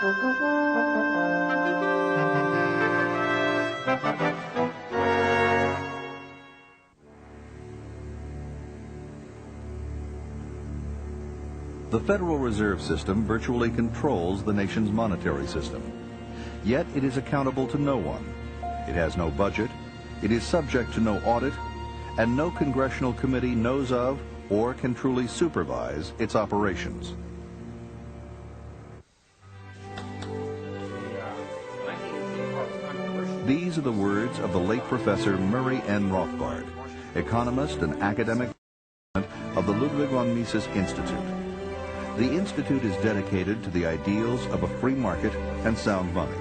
The Federal Reserve System virtually controls the nation's monetary system. Yet it is accountable to no one. It has no budget, it is subject to no audit, and no congressional committee knows of or can truly supervise its operations. These are the words of the late Professor Murray N. Rothbard, economist and academic of the Ludwig von Mises Institute. The Institute is dedicated to the ideals of a free market and sound money.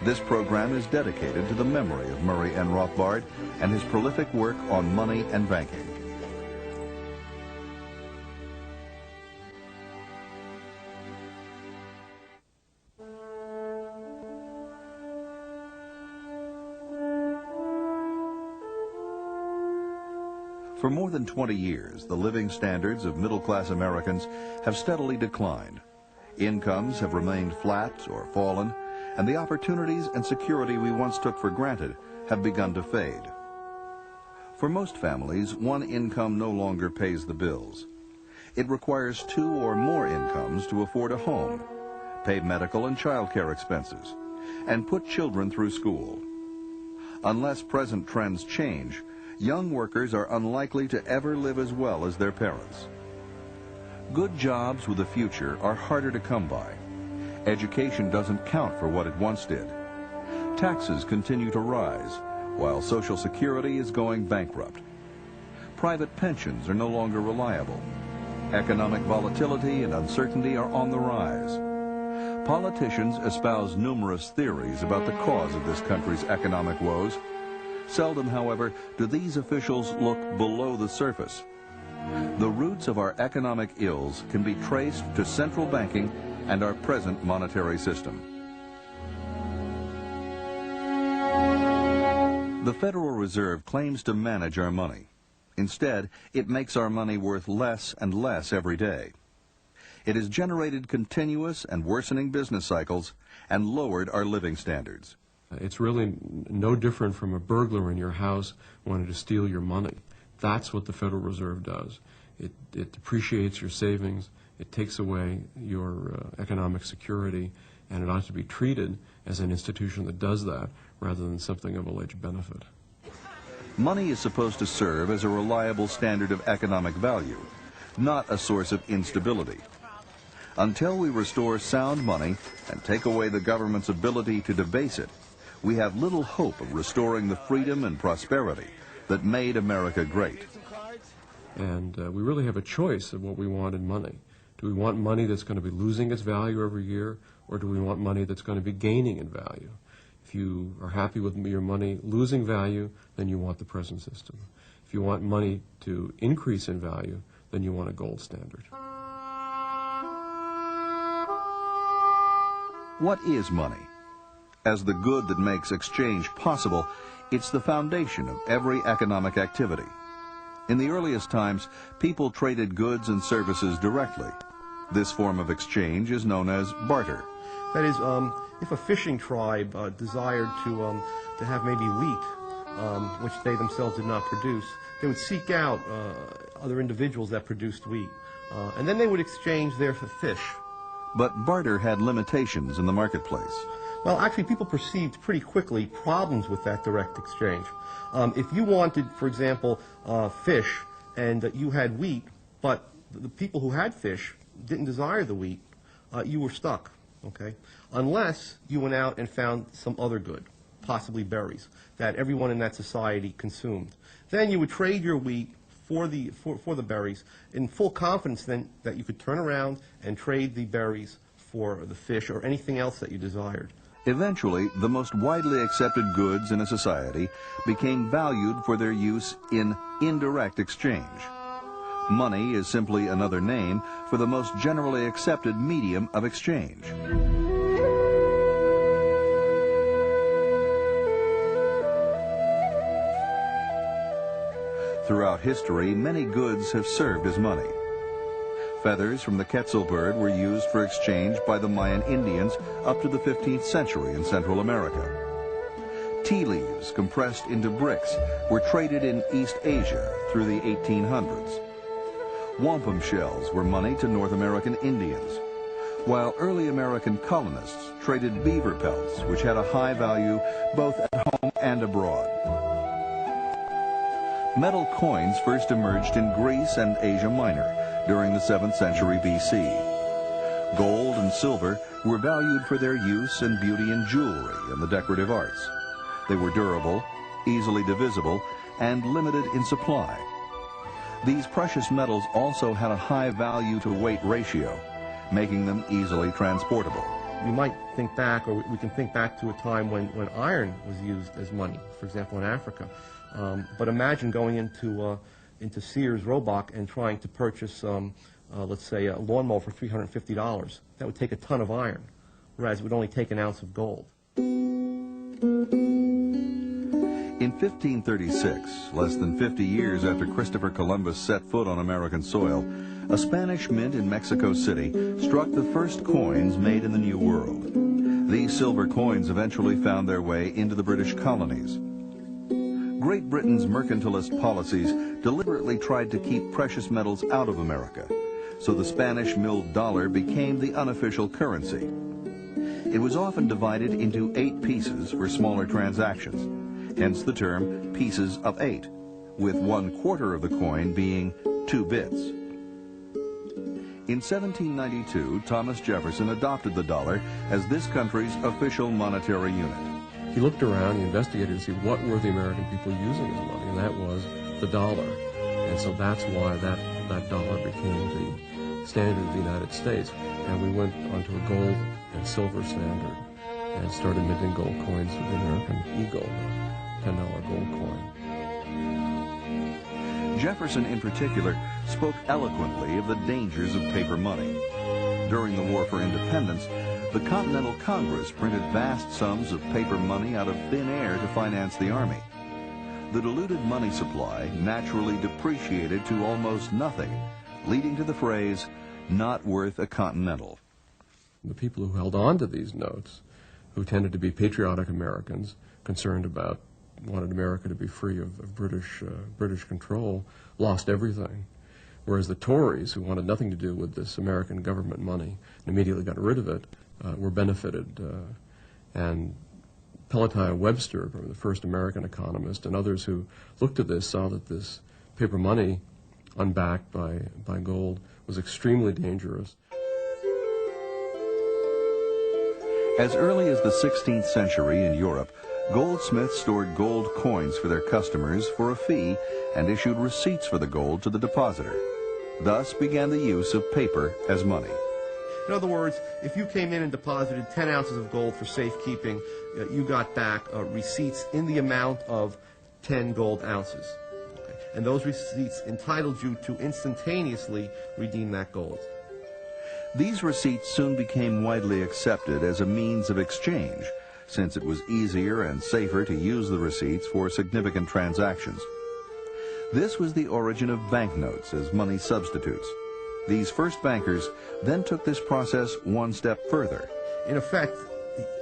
This program is dedicated to the memory of Murray N. Rothbard and his prolific work on money and banking. For more than 20 years, the living standards of middle-class Americans have steadily declined. Incomes have remained flat or fallen, and the opportunities and security we once took for granted have begun to fade. For most families, one income no longer pays the bills. It requires two or more incomes to afford a home, pay medical and child care expenses, and put children through school. Unless present trends change, young workers are unlikely to ever live as well as their parents. Good jobs with a future are harder to come by. Education doesn't count for what it once did. Taxes continue to rise, while Social Security is going bankrupt. Private pensions are no longer reliable. Economic volatility and uncertainty are on the rise. Politicians espouse numerous theories about the cause of this country's economic woes. Seldom, however, do these officials look below the surface. The roots of our economic ills can be traced to central banking and our present monetary system. The Federal Reserve claims to manage our money. Instead, it makes our money worth less and less every day. It has generated continuous and worsening business cycles and lowered our living standards. It's really no different from a burglar in your house wanting to steal your money. That's what the Federal Reserve does. It depreciates your savings, it takes away your economic security, and it ought to be treated as an institution that does that rather than something of alleged benefit. Money is supposed to serve as a reliable standard of economic value, not a source of instability. Until we restore sound money and take away the government's ability to debase it, we have little hope of restoring the freedom and prosperity that made America great. And we really have a choice of what we want in money. Do we want money that's going to be losing its value every year, or do we want money that's going to be gaining in value? If you are happy with your money losing value, then you want the present system. If you want money to increase in value, then you want a gold standard. What is money? As the good that makes exchange possible, it's the foundation of every economic activity. In the earliest times, people traded goods and services directly. This form of exchange is known as barter. That is, if a fishing tribe desired to have maybe wheat, which they themselves did not produce, they would seek out other individuals that produced wheat, and then they would exchange their fish. But barter had limitations in the marketplace. Well, actually, people perceived pretty quickly problems with that direct exchange. If you wanted, for example, fish, and you had wheat, but the people who had fish didn't desire the wheat, you were stuck, okay? Unless you went out and found some other good, possibly berries, that everyone in that society consumed. Then you would trade your wheat for the berries in full confidence then that you could turn around and trade the berries for the fish or anything else that you desired. Eventually, the most widely accepted goods in a society became valued for their use in indirect exchange. Money is simply another name for the most generally accepted medium of exchange. Throughout history, many goods have served as money. feathers from the Quetzal bird were used for exchange by the Mayan Indians up to the 15th century in Central America. Tea leaves compressed into bricks were traded in East Asia through the 1800s. Wampum shells were money to North American Indians, while early American colonists traded beaver pelts, which had a high value both at home and abroad. Metal coins first emerged in Greece and Asia Minor during the 7th century BC. Gold and silver were valued for their use and beauty in jewelry and the decorative arts. They were durable, easily divisible, and limited in supply. These precious metals also had a high value-to-weight ratio, making them easily transportable. You might think back, or we can think back to a time when iron was used as money, for example, in Africa. But imagine going into Sears Roebuck and trying to purchase, let's say, a lawnmower for $350. That would take a ton of iron, whereas it would only take an ounce of gold. In 1536, less than 50 years after Christopher Columbus set foot on American soil, a Spanish mint in Mexico City struck the first coins made in the New World. These silver coins eventually found their way into the British colonies. Great Britain's mercantilist policies deliberately tried to keep precious metals out of America, so the Spanish milled dollar became the unofficial currency. It was often divided into 8 pieces for smaller transactions, hence the term pieces of 8, with 1/4 of the coin being 2 bits. In 1792, Thomas Jefferson adopted the dollar as this country's official monetary unit. He looked around, he investigated to see what were the American people using as money, and that was the dollar. And so that's why that dollar became the standard of the United States. And we went onto a gold and silver standard and started minting gold coins with the American Eagle, $10 gold coin. Jefferson, in particular, spoke eloquently of the dangers of paper money. During the War for Independence, the Continental Congress printed vast sums of paper money out of thin air to finance the Army. The diluted money supply naturally depreciated to almost nothing, leading to the phrase, "not worth a Continental." The people who held on to these notes, who tended to be patriotic Americans, concerned about, wanted America to be free of British control, lost everything. Whereas the Tories, who wanted nothing to do with this American government money and immediately got rid of it, were benefited. And Peloton Webster, the first American economist, and others who looked at this saw that this paper money, unbacked by gold, was extremely dangerous. As early as the 16th century in Europe, goldsmiths stored gold coins for their customers for a fee and issued receipts for the gold to the depositor. Thus began the use of paper as money. In other words, if you came in and deposited 10 ounces of gold for safekeeping, you got back receipts in the amount of 10 gold ounces. Okay? And those receipts entitled you to instantaneously redeem that gold. These receipts soon became widely accepted as a means of exchange, since it was easier and safer to use the receipts for significant transactions. This was the origin of banknotes as money substitutes. These first bankers then took this process one step further. In effect,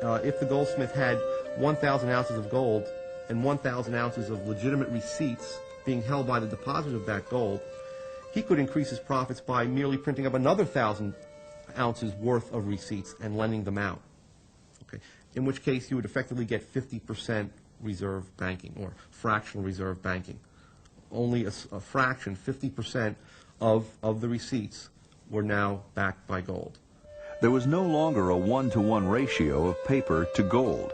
if the goldsmith had 1,000 ounces of gold and 1,000 ounces of legitimate receipts being held by the depositor of that gold, he could increase his profits by merely printing up another 1,000 ounces worth of receipts and lending them out. Okay. In which case you would effectively get 50% reserve banking or fractional reserve banking. Only a fraction, 50% of the receipts were now backed by gold. There was no longer a 1-to-1 ratio of paper to gold.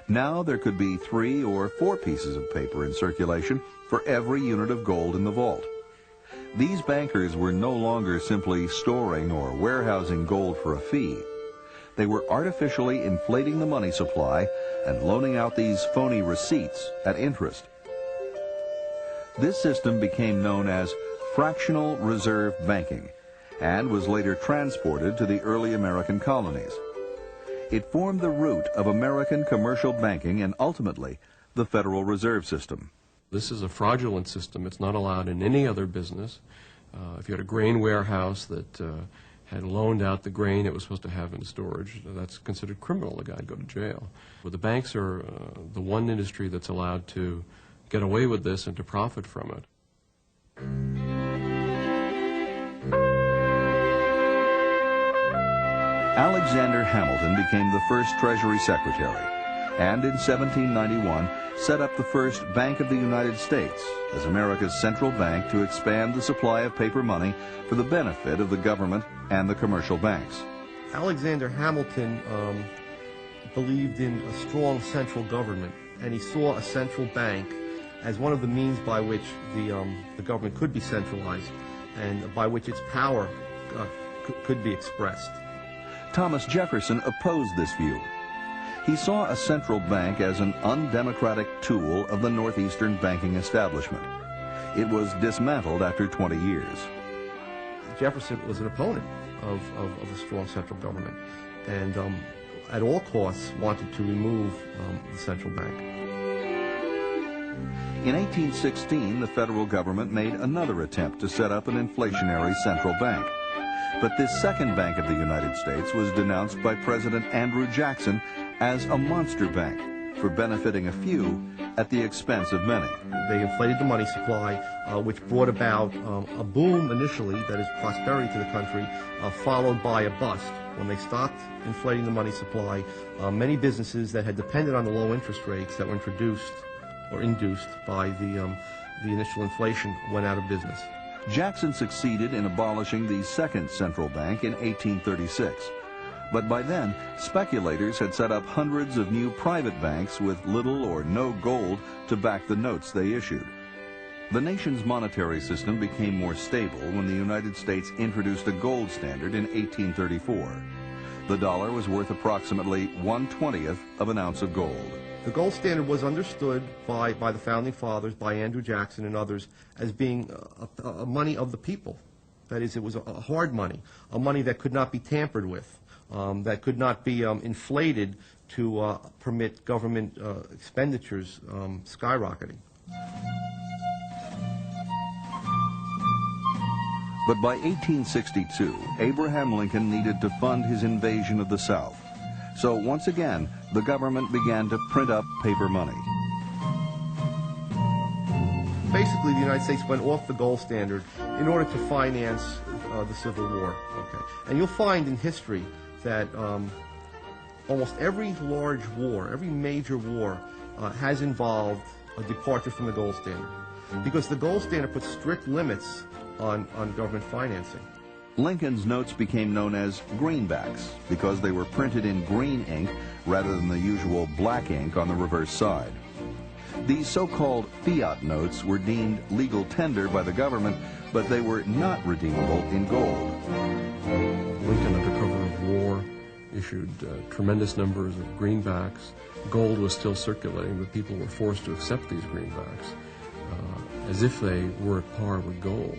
Now there could be 3 or 4 pieces of paper in circulation for every unit of gold in the vault. These bankers were no longer simply storing or warehousing gold for a fee. They were artificially inflating the money supply and loaning out these phony receipts at interest. This system became known as fractional reserve banking and was later transported to the early American colonies. It formed the root of American commercial banking and ultimately the Federal Reserve System. This is a fraudulent system. It's not allowed in any other business. If you had a grain warehouse that had loaned out the grain it was supposed to have in storage, that's considered criminal. The guy would go to jail. But the banks are the one industry that's allowed to get away with this and to profit from it. Alexander Hamilton became the first Treasury Secretary, and in 1791 set up the first Bank of the United States as America's central bank to expand the supply of paper money for the benefit of the government and the commercial banks. Alexander Hamilton believed in a strong central government, and he saw a central bank as one of the means by which the government could be centralized and by which its power could be expressed. Thomas Jefferson opposed this view. He saw a central bank as an undemocratic tool of the northeastern banking establishment. It was dismantled after 20 years. Jefferson was an opponent of a strong central government, and at all costs wanted to remove the central bank. In 1816, the federal government made another attempt to set up an inflationary central bank. But this second Bank of the United States was denounced by President Andrew Jackson as a monster bank for benefiting a few at the expense of many. They inflated the money supply, which brought about a boom initially, that is prosperity to the country, followed by a bust. When they stopped inflating the money supply, many businesses that had depended on the low interest rates that were introduced or induced by the initial inflation went out of business. Jackson succeeded in abolishing the second central bank in 1836. But by then, speculators had set up hundreds of new private banks with little or no gold to back the notes they issued. The nation's monetary system became more stable when the United States introduced a gold standard in 1834. The dollar was worth approximately 1/20th of an ounce of gold. The gold standard was understood by the Founding Fathers, by Andrew Jackson and others, as being a money of the people. That is, it was a hard money, a money that could not be tampered with, that could not be inflated to permit government expenditures skyrocketing. But by 1862, Abraham Lincoln needed to fund his invasion of the South. So once again, the government began to print up paper money. Basically, the United States went off the gold standard in order to finance the Civil War. Okay. And you'll find in history that almost every large war, every major war, has involved a departure from the gold standard, because the gold standard puts strict limits on government financing. Lincoln's notes became known as greenbacks because they were printed in green ink rather than the usual black ink on the reverse side. These so-called fiat notes were deemed legal tender by the government, but they were not redeemable in gold. Lincoln, under cover of war, issued tremendous numbers of greenbacks. Gold was still circulating, but people were forced to accept these greenbacks as if they were at par with gold.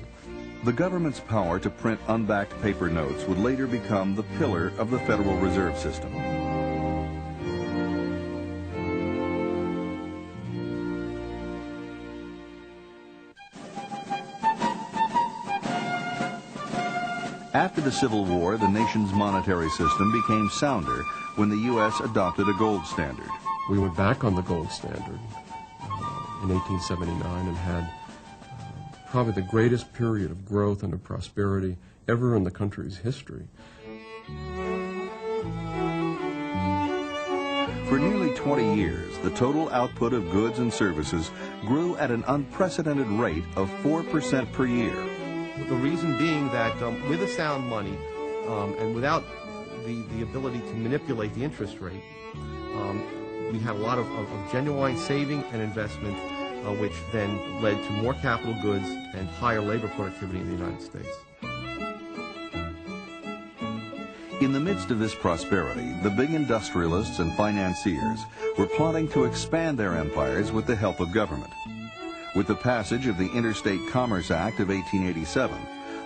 The government's power to print unbacked paper notes would later become the pillar of the Federal Reserve System. After the Civil War, the nation's monetary system became sounder when the U.S. adopted a gold standard. We went back on the gold standard in 1879 and had probably the greatest period of growth and of prosperity ever in the country's history. For nearly 20 years, the total output of goods and services grew at an unprecedented rate of 4% per year. The reason being that with a sound money and without the ability to manipulate the interest rate, we had a lot of genuine saving and investment, which then led to more capital goods and higher labor productivity in the United States. In the midst of this prosperity, the big industrialists and financiers were plotting to expand their empires with the help of government. With the passage of the Interstate Commerce Act of 1887,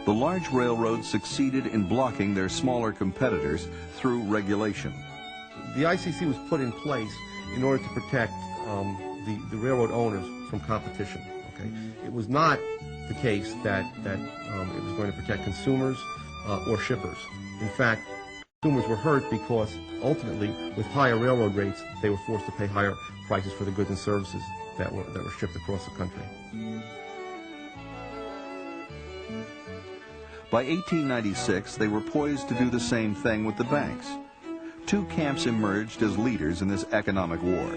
the large railroads succeeded in blocking their smaller competitors through regulation. The ICC was put in place in order to protect the railroad owners from competition. Okay? It was not the case that it was going to protect consumers or shippers. In fact, consumers were hurt because ultimately, with higher railroad rates, they were forced to pay higher prices for the goods and services that were shipped across the country. By 1896, they were poised to do the same thing with the banks. Two camps emerged as leaders in this economic war.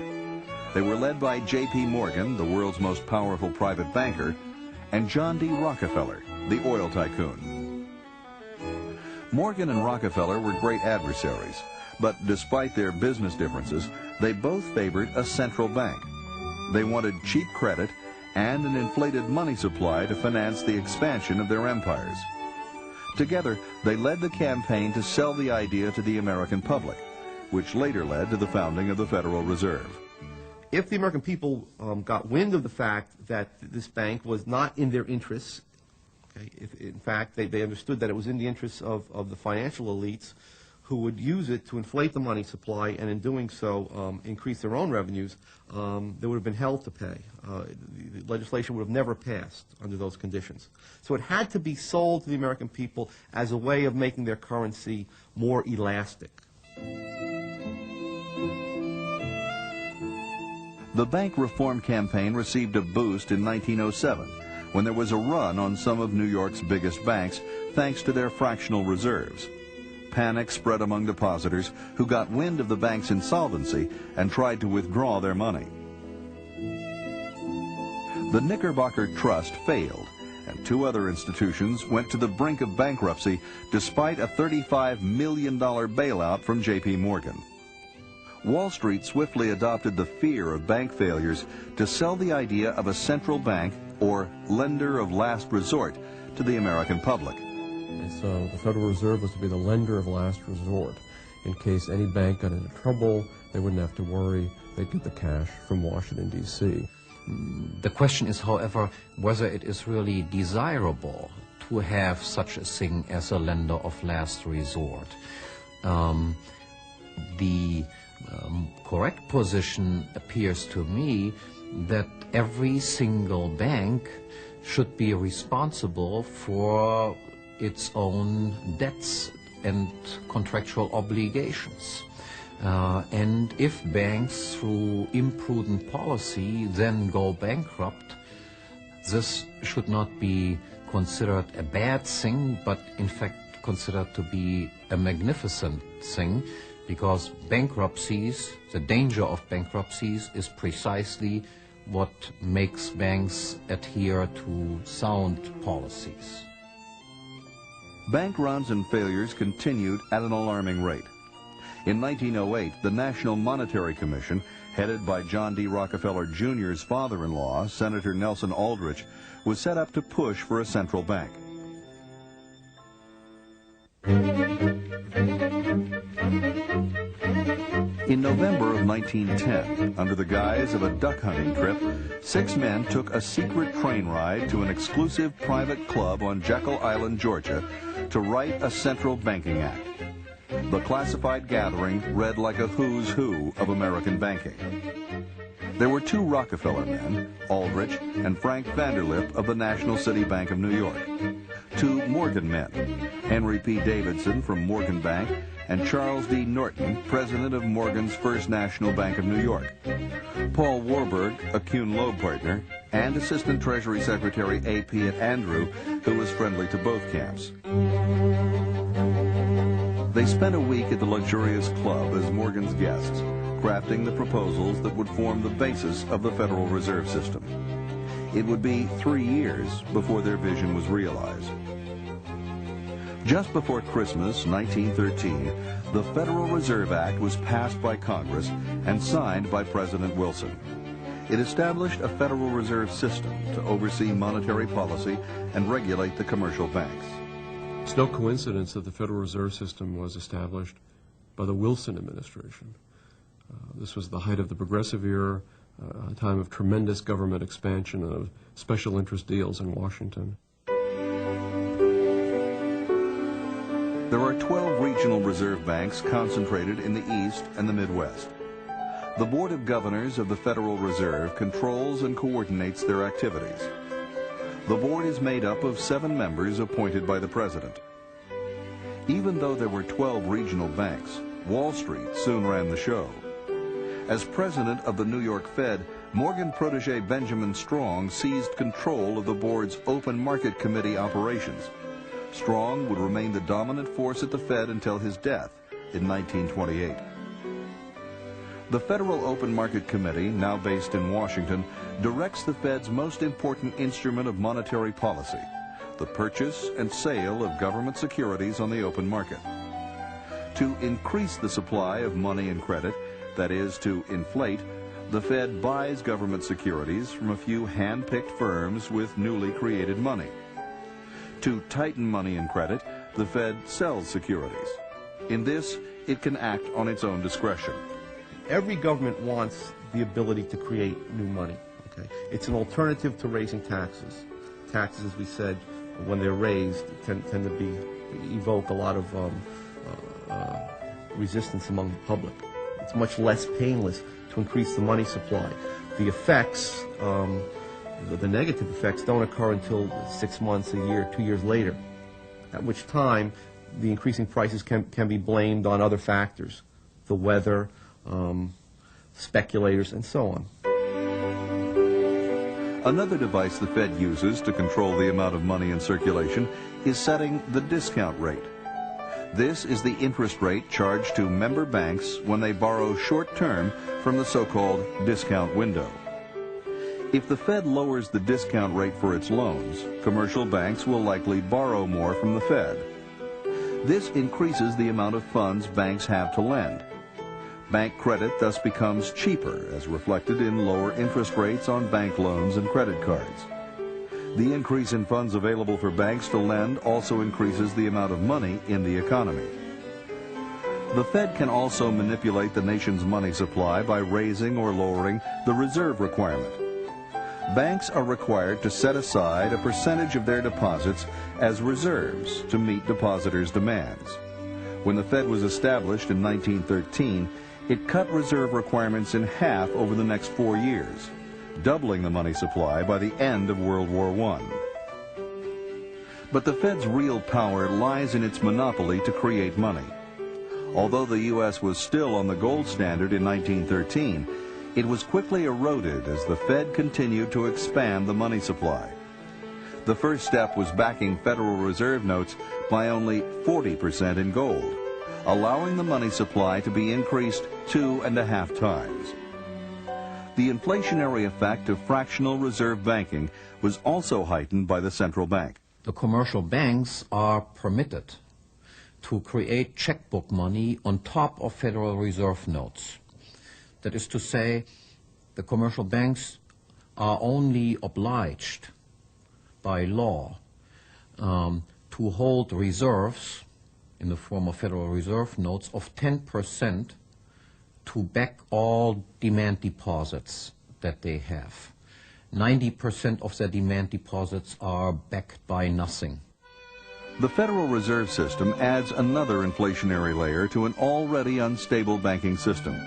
They were led by J.P. Morgan, the world's most powerful private banker, and John D. Rockefeller, the oil tycoon. Morgan and Rockefeller were great adversaries, but despite their business differences, they both favored a central bank. They wanted cheap credit and an inflated money supply to finance the expansion of their empires. Together, they led the campaign to sell the idea to the American public, which later led to the founding of the Federal Reserve. If the American people got wind of the fact that this bank was not in their interests, okay, if in fact they understood that it was in the interests of the financial elites who would use it to inflate the money supply and in doing so increase their own revenues, there would have been hell to pay. The legislation would have never passed under those conditions. So it had to be sold to the American people as a way of making their currency more elastic. The bank reform campaign received a boost in 1907 when there was a run on some of New York's biggest banks thanks to their fractional reserves. Panic spread among depositors who got wind of the bank's insolvency and tried to withdraw their money. The Knickerbocker Trust failed, and two other institutions went to the brink of bankruptcy despite a $35 million bailout from J.P. Morgan. Wall Street swiftly adopted the fear of bank failures to sell the idea of a central bank, or lender of last resort, to the American public. And so the Federal Reserve was to be the lender of last resort. In case any bank got into trouble, they wouldn't have to worry. They'd get the cash from Washington, D.C. The question is, however, whether it is really desirable to have such a thing as a lender of last resort. The correct position appears to me that every single bank should be responsible for its own debts and contractual obligations. And if banks, through imprudent policy, then go bankrupt, this should not be considered a bad thing, but in fact considered to be a magnificent thing, because bankruptcies, the danger of bankruptcies, is precisely what makes banks adhere to sound policies. Bank runs and failures continued at an alarming rate. In 1908, the National Monetary Commission, headed by John D. Rockefeller Jr.'s father-in-law, Senator Nelson Aldrich, was set up to push for a central bank. In November of 1910, under the guise of a duck hunting trip, 6 men took a secret train ride to an exclusive private club on Jekyll Island, Georgia, to write a central banking act. The classified gathering read like a who's who of American banking. There were 2 Rockefeller men, Aldrich and Frank Vanderlip of the National City Bank of New York, 2 Morgan men, Henry P. Davidson from Morgan Bank and Charles D. Norton, president of Morgan's First National Bank of New York, Paul Warburg, a Kuhn Loeb partner, and Assistant Treasury Secretary A. P. Andrew, who was friendly to both camps. They spent a week at the luxurious club as Morgan's guests, crafting the proposals that would form the basis of the Federal Reserve System. It would be 3 years before their vision was realized. Just before Christmas 1913, the Federal Reserve Act was passed by Congress and signed by President Wilson. It established a Federal Reserve System to oversee monetary policy and regulate the commercial banks. It's no coincidence that the Federal Reserve System was established by the Wilson administration. This was the height of the Progressive era, a time of tremendous government expansion of special interest deals in Washington. There are 12 regional reserve banks concentrated in the East and the Midwest. The Board of Governors of the Federal Reserve controls and coordinates their activities. The board is made up of 7 members appointed by the president. Even though there were 12 regional banks, Wall Street soon ran the show. As president of the New York Fed, Morgan protege Benjamin Strong seized control of the board's open market committee operations. Strong would remain the dominant force at the Fed until his death in 1928. The Federal Open Market Committee, now based in Washington, directs the Fed's most important instrument of monetary policy, the purchase and sale of government securities on the open market. To increase the supply of money and credit, that is, to inflate, the Fed buys government securities from a few hand-picked firms with newly created money. To tighten money and credit, the Fed sells securities. In this, it can act on its own discretion. Every government wants the ability to create new money. Okay? It's an alternative to raising taxes. Taxes, as we said, when they're raised, tend to evoke a lot of resistance among the public. It's much less painless to increase the money supply. The effects, the negative effects, don't occur until 6 months, a year, 2 years later, at which time the increasing prices can be blamed on other factors, the weather, speculators, and so on. Another device the Fed uses to control the amount of money in circulation is setting the discount rate. This is the interest rate charged to member banks when they borrow short-term from the so-called discount window. If the Fed lowers the discount rate for its loans, commercial banks will likely borrow more from the Fed. This increases the amount of funds banks have to lend. Bank credit thus becomes cheaper, as reflected in lower interest rates on bank loans and credit cards. The increase in funds available for banks to lend also increases the amount of money in the economy. The Fed can also manipulate the nation's money supply by raising or lowering the reserve requirement. Banks are required to set aside a percentage of their deposits as reserves to meet depositors' demands. When the Fed was established in 1913, it cut reserve requirements in half over the next 4 years, doubling the money supply by the end of World War I. But the Fed's real power lies in its monopoly to create money. Although the U.S. was still on the gold standard in 1913, it was quickly eroded as the Fed continued to expand the money supply. The first step was backing Federal Reserve notes by only 40% in gold, allowing the money supply to be increased 2.5 times. The inflationary effect of fractional reserve banking was also heightened by the central bank. The commercial banks are permitted to create checkbook money on top of Federal Reserve notes. That is to say, the commercial banks are only obliged by law to hold reserves in the form of Federal Reserve notes of 10% to back all demand deposits that they have. 90% of their demand deposits are backed by nothing. The Federal Reserve System adds another inflationary layer to an already unstable banking system.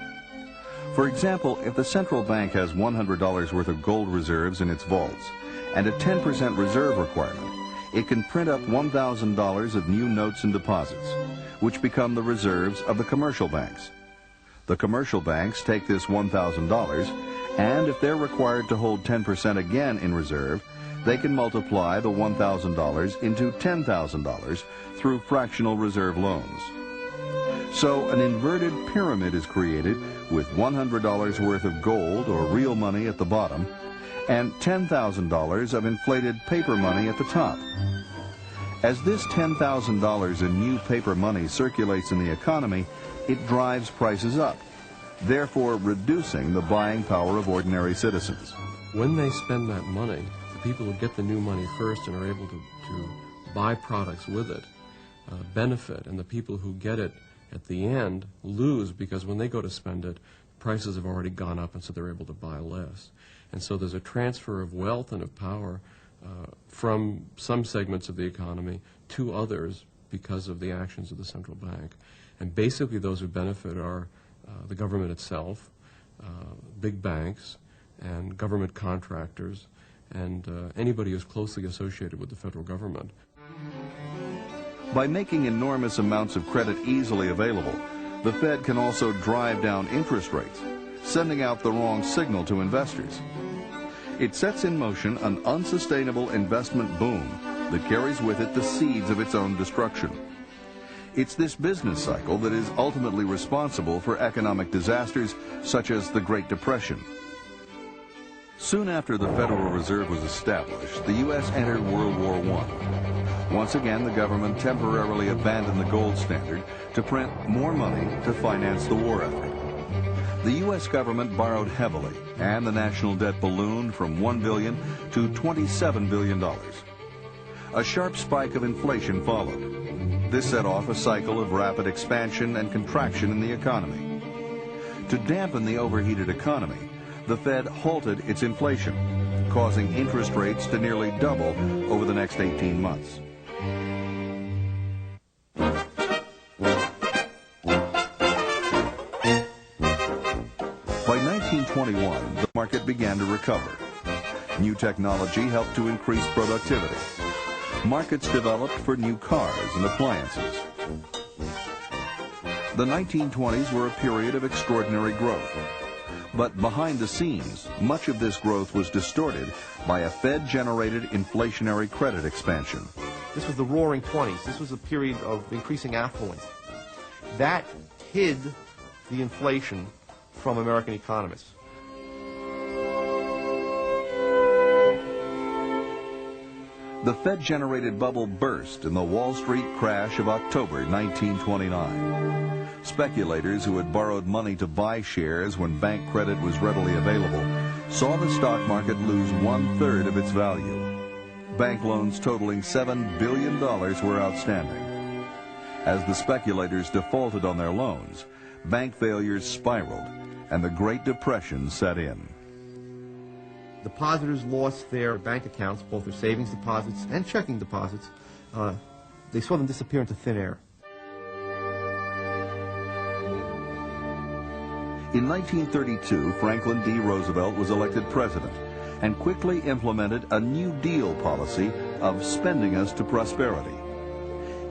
For example, if the central bank has $100 worth of gold reserves in its vaults and a 10% reserve requirement, it can print up $1,000 of new notes and deposits, which become the reserves of the commercial banks. The commercial banks take this $1,000, and if they're required to hold 10% again in reserve, they can multiply the $1,000 into $10,000 through fractional reserve loans. So an inverted pyramid is created with $100 worth of gold or real money at the bottom and $10,000 of inflated paper money at the top. As this $10,000 in new paper money circulates in the economy, it drives prices up, therefore reducing the buying power of ordinary citizens. When they spend that money, the people who get the new money first and are able to buy products with it benefit, and the people who get it at the end lose, because when they go to spend it, prices have already gone up, and so they're able to buy less. And so there's a transfer of wealth and of power from some segments of the economy to others because of the actions of the central bank. And basically those who benefit are the government itself, big banks, and government contractors, and anybody who's closely associated with the federal government. By making enormous amounts of credit easily available, the Fed can also drive down interest rates, sending out the wrong signal to investors. It sets in motion an unsustainable investment boom that carries with it the seeds of its own destruction. It's this business cycle that is ultimately responsible for economic disasters such as the Great Depression. Soon after the Federal Reserve was established, the U.S. entered World War I. Once again, the government temporarily abandoned the gold standard to print more money to finance the war effort. The U.S. government borrowed heavily, and the national debt ballooned from $1 billion to $27 billion. A sharp spike of inflation followed. This set off a cycle of rapid expansion and contraction in the economy. To dampen the overheated economy, the Fed halted its inflation, causing interest rates to nearly double over the next 18 months. By 1921, the market began to recover. New technology helped to increase productivity. Markets developed for new cars and appliances. The 1920s were a period of extraordinary growth. But behind the scenes, much of this growth was distorted by a Fed-generated inflationary credit expansion. This was the Roaring '20s. This was a period of increasing affluence. That hid the inflation from American economists. The Fed-generated bubble burst in the Wall Street crash of October 1929. Speculators who had borrowed money to buy shares when bank credit was readily available saw the stock market lose 1/3 of its value. Bank loans totaling $7 billion were outstanding. As the speculators defaulted on their loans, bank failures spiraled and the Great Depression set in. Depositors lost their bank accounts, both their savings deposits and checking deposits. They saw them disappear into thin air. In 1932, Franklin D. Roosevelt was elected president and quickly implemented a New Deal policy of spending us to prosperity.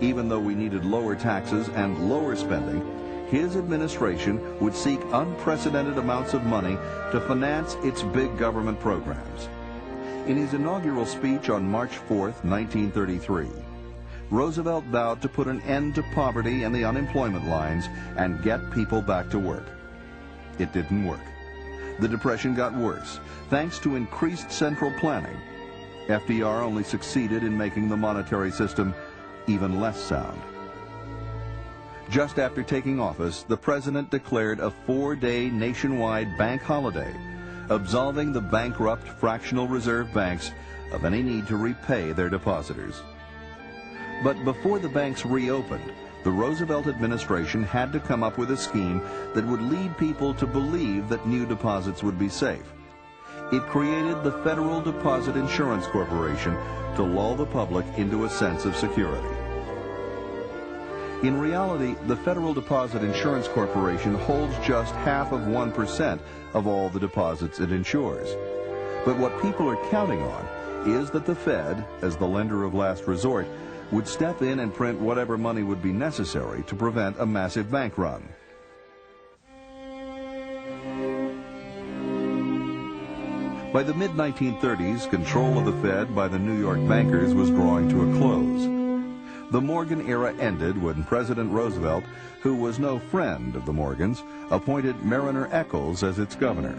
Even though we needed lower taxes and lower spending, his administration would seek unprecedented amounts of money to finance its big government programs. In his inaugural speech on March 4, 1933, Roosevelt vowed to put an end to poverty and the unemployment lines and get people back to work. It didn't work. The Depression got worse, thanks to increased central planning. FDR only succeeded in making the monetary system even less sound. Just after taking office, the president declared a 4-day nationwide bank holiday, absolving the bankrupt fractional reserve banks of any need to repay their depositors. But before the banks reopened, the Roosevelt administration had to come up with a scheme that would lead people to believe that new deposits would be safe. It created the Federal Deposit Insurance Corporation to lull the public into a sense of security. In reality, the Federal Deposit Insurance Corporation holds just 0.5% of all the deposits it insures. But what people are counting on is that the Fed, as the lender of last resort, would step in and print whatever money would be necessary to prevent a massive bank run. By the mid-1930s, control of the Fed by the New York bankers was drawing to a close. The Morgan era ended when President Roosevelt, who was no friend of the Morgans, appointed Mariner Eccles as its governor.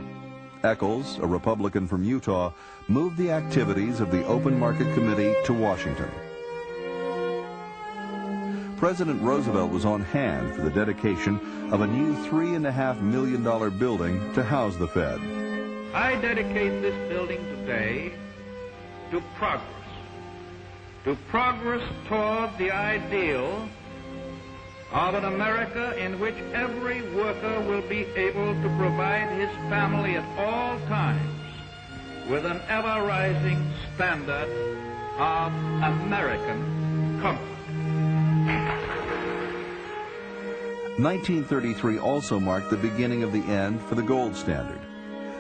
Eccles, a Republican from Utah, moved the activities of the Open Market Committee to Washington. President Roosevelt was on hand for the dedication of a new $3.5 million building to house the Fed. I dedicate this building today to progress toward the ideal of an America in which every worker will be able to provide his family at all times with an ever-rising standard of American comfort. 1933 also marked the beginning of the end for the gold standard.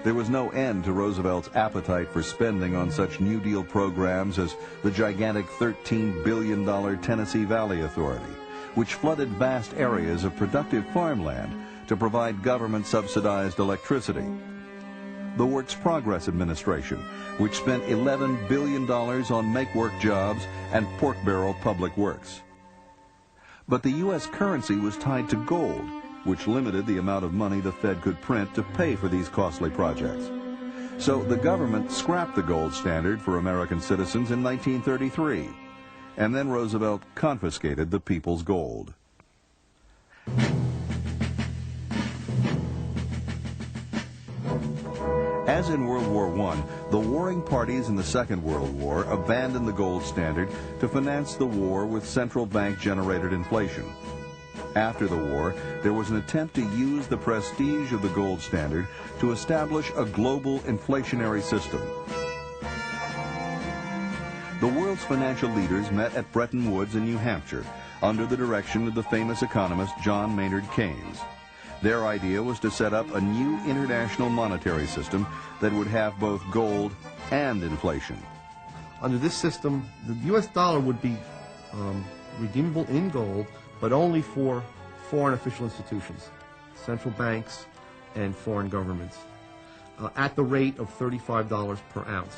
There was no end to Roosevelt's appetite for spending on such New Deal programs as the gigantic $13 billion Tennessee Valley Authority, which flooded vast areas of productive farmland to provide government-subsidized electricity. The Works Progress Administration, which spent $11 billion on make-work jobs and pork barrel public works. But the U.S. currency was tied to gold, which limited the amount of money the Fed could print to pay for these costly projects. So the government scrapped the gold standard for American citizens in 1933, and then Roosevelt confiscated the people's gold. As in World War I, the warring parties in the Second World War abandoned the gold standard to finance the war with central bank-generated inflation. After the war, there was an attempt to use the prestige of the gold standard to establish a global inflationary system. The world's financial leaders met at Bretton Woods in New Hampshire under the direction of the famous economist John Maynard Keynes. Their idea was to set up a new international monetary system that would have both gold and inflation. Under this system, the U.S. dollar would be redeemable in gold, but only for foreign official institutions, central banks and foreign governments, at the rate of $35 per ounce.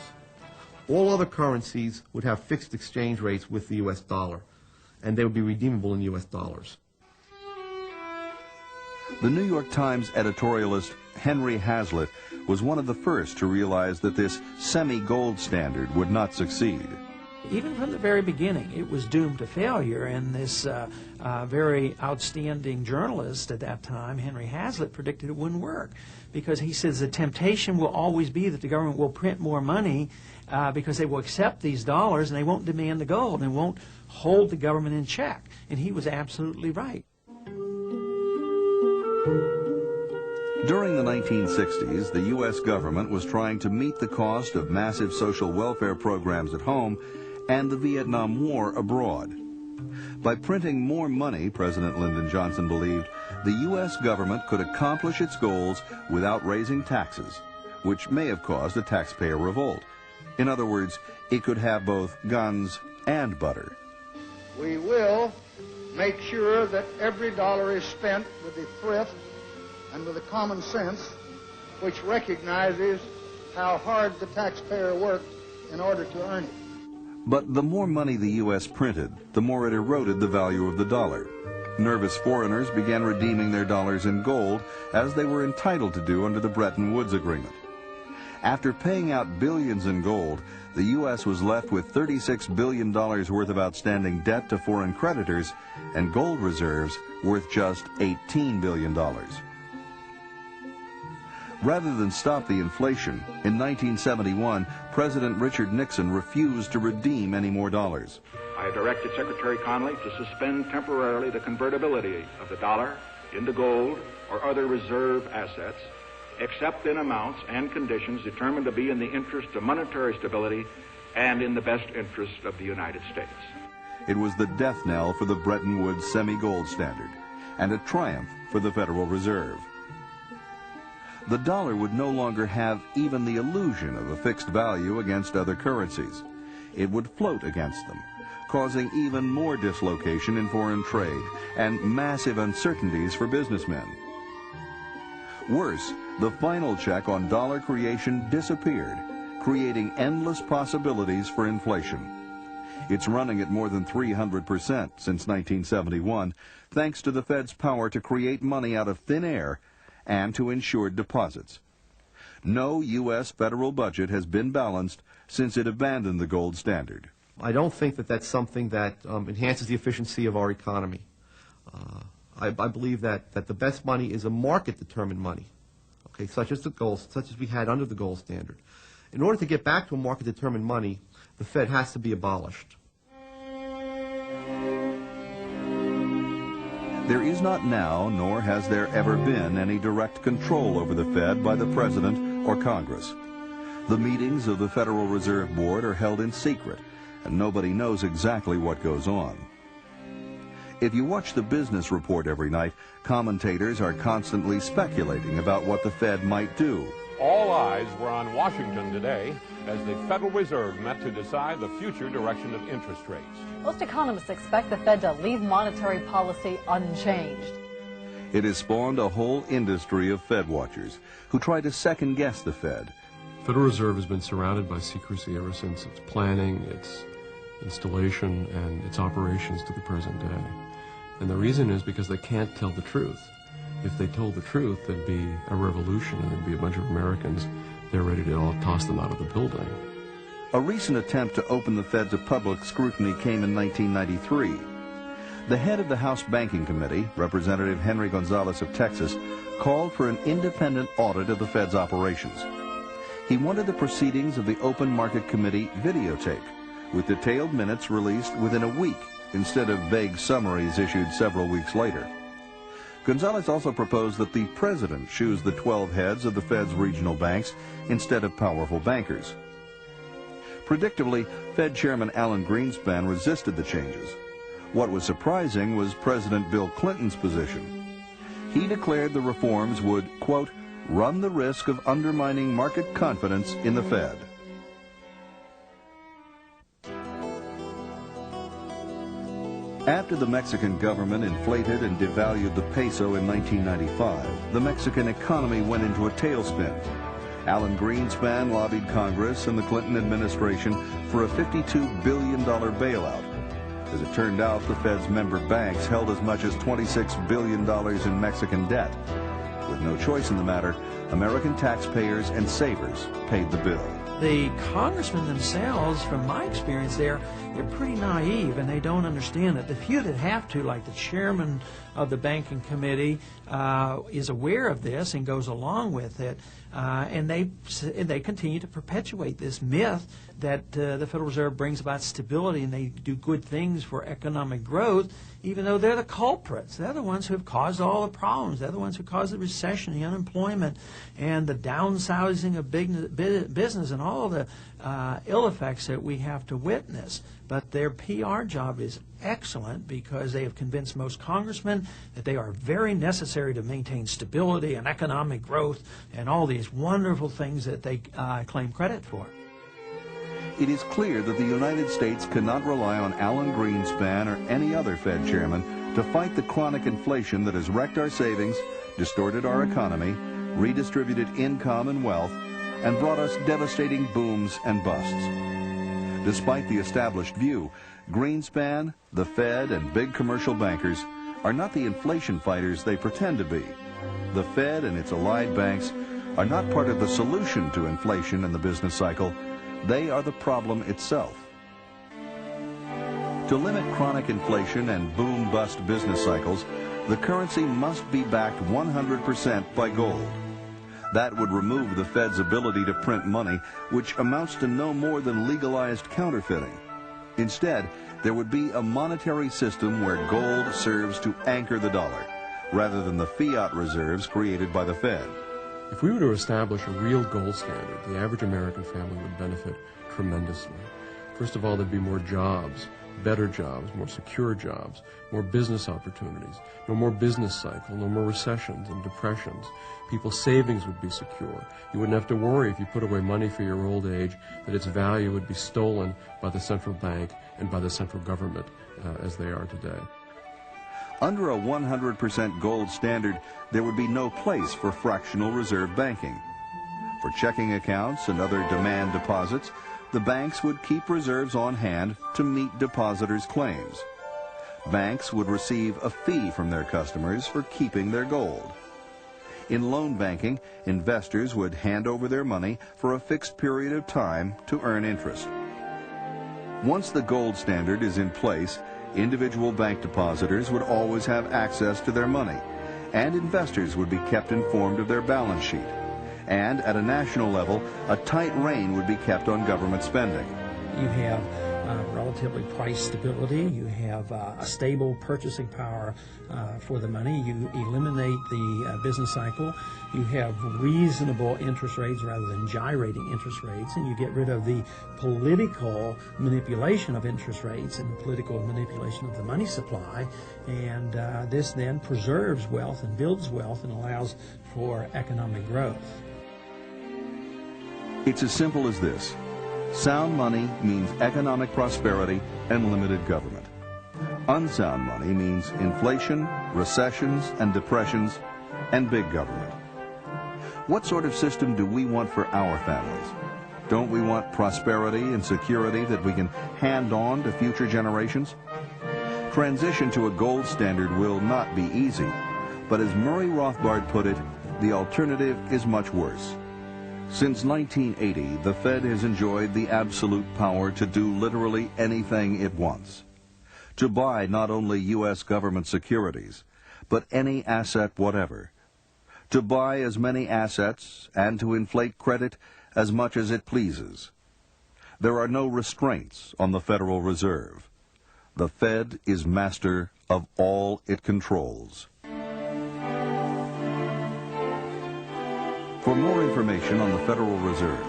All other currencies would have fixed exchange rates with the U.S. dollar, and they would be redeemable in U.S. dollars. The New York Times editorialist Henry Hazlitt was one of the first to realize that this semi-gold standard would not succeed. Even from the very beginning, it was doomed to failure, and this very outstanding journalist at that time, Henry Hazlitt, predicted it wouldn't work, because he says the temptation will always be that the government will print more money because they will accept these dollars and they won't demand the gold and won't hold the government in check. And he was absolutely right. During the 1960s, the U.S. government was trying to meet the cost of massive social welfare programs at home and the Vietnam War abroad. By printing more money, President Lyndon Johnson believed, the U.S. government could accomplish its goals without raising taxes, which may have caused a taxpayer revolt. In other words, it could have both guns and butter. We will make sure that every dollar is spent with the thrift and with the common sense which recognizes how hard the taxpayer worked in order to earn it. But the more money the U.S. printed, the more it eroded the value of the dollar. Nervous foreigners began redeeming their dollars in gold, as they were entitled to do under the Bretton Woods Agreement. After paying out billions in gold, the U.S. was left with $36 billion worth of outstanding debt to foreign creditors and gold reserves worth just $18 billion. Rather than stop the inflation, in 1971, President Richard Nixon refused to redeem any more dollars. I directed Secretary Connally to suspend temporarily the convertibility of the dollar into gold or other reserve assets, except in amounts and conditions determined to be in the interest of monetary stability and in the best interest of the United States. It was the death knell for the Bretton Woods semi-gold standard, and a triumph for the Federal Reserve. The dollar would no longer have even the illusion of a fixed value against other currencies. It would float against them, causing even more dislocation in foreign trade and massive uncertainties for businessmen. Worse, the final check on dollar creation disappeared, creating endless possibilities for inflation. It's running at more than 300% since 1971, thanks to the Fed's power to create money out of thin air and to insured deposits. No U.S. federal budget has been balanced since it abandoned the gold standard. I don't think that that's something that enhances the efficiency of our economy. I believe that the best money is a market-determined money, okay, such as the gold, such as we had under the gold standard. In order to get back to a market-determined money, the Fed has to be abolished. There is not now, nor has there ever been, any direct control over the Fed by the President or Congress. The meetings of the Federal Reserve Board are held in secret, and nobody knows exactly what goes on. If you watch the business report every night, commentators are constantly speculating about what the Fed might do. All eyes were on Washington today as the Federal Reserve met to decide the future direction of interest rates. Most economists expect the Fed to leave monetary policy unchanged. It has spawned a whole industry of Fed watchers who try to second-guess the Fed. The Federal Reserve has been surrounded by secrecy ever since its planning, its installation, and its operations to the present day. And the reason is because they can't tell the truth. If they told the truth, there'd be a revolution and there'd be a bunch of Americans there ready to all toss them out of the building. A recent attempt to open the Fed to public scrutiny came in 1993. The head of the House Banking Committee, Representative Henry Gonzalez of Texas, called for an independent audit of the Fed's operations. He wanted the proceedings of the Open Market Committee videotaped, with detailed minutes released within a week instead of vague summaries issued several weeks later. Gonzalez also proposed that the president choose the 12 heads of the Fed's regional banks instead of powerful bankers. Predictably, Fed Chairman Alan Greenspan resisted the changes. What was surprising was President Bill Clinton's position. He declared the reforms would, quote, run the risk of undermining market confidence in the Fed. After the Mexican government inflated and devalued the peso in 1995, the Mexican economy went into a tailspin. Alan Greenspan lobbied Congress and the Clinton administration for a $52 billion bailout. As it turned out, the Fed's member banks held as much as $26 billion in Mexican debt. With no choice in the matter, American taxpayers and savers paid the bill. The congressmen themselves, from my experience there, they're pretty naive and they don't understand it. The few that have to, like the chairman of the banking committee, is aware of this and goes along with it, and they continue to perpetuate this myth that the Federal Reserve brings about stability and they do good things for economic growth, even though they're the culprits. They're the ones who have caused all the problems. They're the ones who caused the recession, the unemployment, and the downsizing of business and all the ill effects that we have to witness. But their PR job is excellent because they have convinced most congressmen that they are very necessary to maintain stability and economic growth and all these wonderful things that they claim credit for. It is clear that the United States cannot rely on Alan Greenspan or any other Fed chairman to fight the chronic inflation that has wrecked our savings, distorted our economy, redistributed income and wealth, and brought us devastating booms and busts. Despite the established view, Greenspan, the Fed, and big commercial bankers are not the inflation fighters they pretend to be. The Fed and its allied banks are not part of the solution to inflation in the business cycle. They are the problem itself. To limit chronic inflation and boom-bust business cycles, the currency must be backed 100% by gold. That would remove the Fed's ability to print money, which amounts to no more than legalized counterfeiting. Instead, there would be a monetary system where gold serves to anchor the dollar, rather than the fiat reserves created by the Fed. If we were to establish a real gold standard, the average American family would benefit tremendously. First of all, there'd be more jobs, better jobs, more secure jobs, more business opportunities, no more business cycle, no more recessions and depressions. People's savings would be secure. You wouldn't have to worry if you put away money for your old age that its value would be stolen by the central bank and by the central government as they are today. Under a 100% gold standard, there would be no place for fractional reserve banking. For checking accounts and other demand deposits, the banks would keep reserves on hand to meet depositors' claims. Banks would receive a fee from their customers for keeping their gold. In loan banking, investors would hand over their money for a fixed period of time to earn interest. Once the gold standard is in place, individual bank depositors would always have access to their money, and investors would be kept informed of their balance sheet. And at a national level, a tight rein would be kept on government spending. You have relatively price stability. You have a stable purchasing power for the money. You eliminate the business cycle. You have reasonable interest rates rather than gyrating interest rates, and you get rid of the political manipulation of interest rates and political manipulation of the money supply. And this then preserves wealth and builds wealth and allows for economic growth. It's as simple as this. Sound money means economic prosperity and limited government. Unsound money means inflation, recessions and depressions, and big government. What sort of system do we want for our families? Don't we want prosperity and security that we can hand on to future generations? Transition to a gold standard will not be easy, but as Murray Rothbard put it, the alternative is much worse. Since 1980, the Fed has enjoyed the absolute power to do literally anything it wants. To buy not only U.S. government securities, but any asset whatever. To buy as many assets and to inflate credit as much as it pleases. There are no restraints on the Federal Reserve. The Fed is master of all it controls. For more information on the Federal Reserve,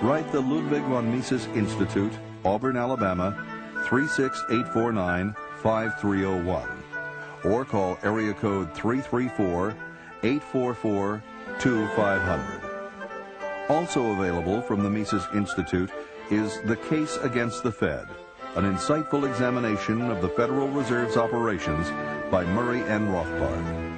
write the Ludwig von Mises Institute, Auburn, Alabama, 36849-5301, or call area code 334-844-2500. Also available from the Mises Institute is The Case Against the Fed, an insightful examination of the Federal Reserve's operations by Murray N. Rothbard.